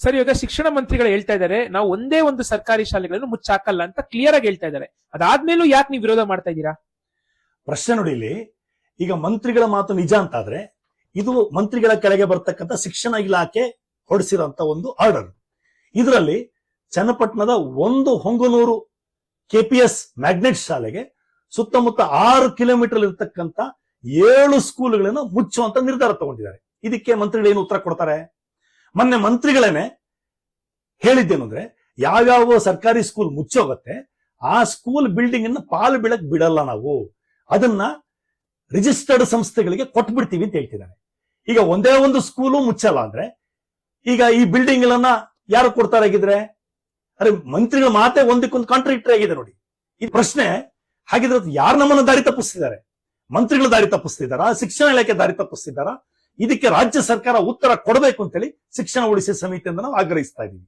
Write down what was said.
Sir, ಇವಾಗ ಶಿಕ್ಷಣ ಮಂತ್ರಿಗಳು ಹೇಳ್ತಾ ಇದ್ದಾರೆ ನಾವು ಒಂದೇ ಒಂದು ಸರ್ಕಾರಿ ಶಾಲೆಗಳನ್ನು ಮುಚ್ಚಾಕಲ್ಲ ಅಂತ ಕ್ಲಿಯರ್ ಆಗಿ ಹೇಳ್ತಾ ಇದ್ದಾರೆ. ಅದಾದ್ಮೇಲೂ ಯಾಕೆ ನೀವು ವಿರೋಧ ಮಾಡ್ತಾ ಇದ್ದೀರಾ? ಪ್ರಶ್ನೆ ನೋಡಿ, ಇಲ್ಲಿ ಈಗ ಮಂತ್ರಿಗಳ ಮಾತು ನಿಜ ಅಂತಾದ್ರೆ ಇದು ಮಂತ್ರಿಗಳ ಕೆಳಗೆ ಬರ್ತಕ್ಕಂಥ ಶಿಕ್ಷಣ ಇಲಾಖೆ ಹೊರಡಿಸಿರುವಂತ ಒಂದು ಆರ್ಡರ್. ಇದರಲ್ಲಿ ಚನ್ನಪಟ್ಟಣದ ಒಂದು ಹೊಂಗನೂರು KPS ಮ್ಯಾಗ್ನೆಟ್ ಶಾಲೆಗೆ ಸುತ್ತಮುತ್ತ 6 ಕಿಲೋಮೀಟರ್ ಇರತಕ್ಕಂತ 7 ಸ್ಕೂಲ್ಗಳನ್ನು ಮುಚ್ಚುವಂತ ನಿರ್ಧಾರ ತಗೊಂಡಿದ್ದಾರೆ. ಇದಕ್ಕೆ ಮಂತ್ರಿಗಳು ಏನು ಉತ್ತರ ಕೊಡ್ತಾರೆ? ಮೊನ್ನೆ ಮಂತ್ರಿಗಳೇನೆ ಹೇಳಿದ್ದೇನು ಅಂದ್ರೆ, ಯಾವ್ಯಾವ ಸರ್ಕಾರಿ ಸ್ಕೂಲ್ ಮುಚ್ಚೋಗತ್ತೆ ಆ ಸ್ಕೂಲ್ ಬಿಲ್ಡಿಂಗ್ ಅನ್ನ ಪಾಲು ಬೀಳಕ್ ಬಿಡಲ್ಲ, ನಾವು ಅದನ್ನ ರಿಜಿಸ್ಟರ್ಡ್ ಸಂಸ್ಥೆಗಳಿಗೆ ಕೊಟ್ಬಿಡ್ತೀವಿ ಅಂತ ಹೇಳ್ತಿದ್ದಾರೆ. ಈಗ ಒಂದೇ ಒಂದು ಸ್ಕೂಲು ಮುಚ್ಚಲ್ಲ ಅಂದ್ರೆ ಈಗ ಈ ಬಿಲ್ಡಿಂಗ್ ಗಳನ್ನ ಯಾರು ಕೊಡ್ತಾರೆ ಆಗಿದ್ರೆ? ಅರೆ, ಮಂತ್ರಿಗಳ ಮಾತೆ ಒಂದಕ್ಕೊಂದು ಕಾಂಟ್ರಾಡಿಕ್ಟರಿ ಆಗಿದೆ ನೋಡಿ. ಈ ಪ್ರಶ್ನೆ ಹಾಗಿದ್ರೆ ಯಾರು ನಮ್ಮನ್ನು ದಾರಿ ತಪ್ಪಿಸ್ತಿದ್ದಾರೆ? ಮಂತ್ರಿಗಳು ದಾರಿ ತಪ್ಪಿಸ್ತಿದ್ದಾರಾ? ಶಿಕ್ಷಣ ಇಲಾಖೆ ದಾರಿ ತಪ್ಪಿಸ್ತಿದ್ದಾರಾ? ಇದಕ್ಕೆ ರಾಜ್ಯ ಸರ್ಕಾರ ಉತ್ತರ ಕೊಡಬೇಕು ಅಂತೇಳಿ ಶಿಕ್ಷಣ ಉಳಿಸಿ ಸಮಿತಿಯಿಂದ ನಾವು ಆಗ್ರಹಿಸ್ತಾ ಇದ್ದೀವಿ.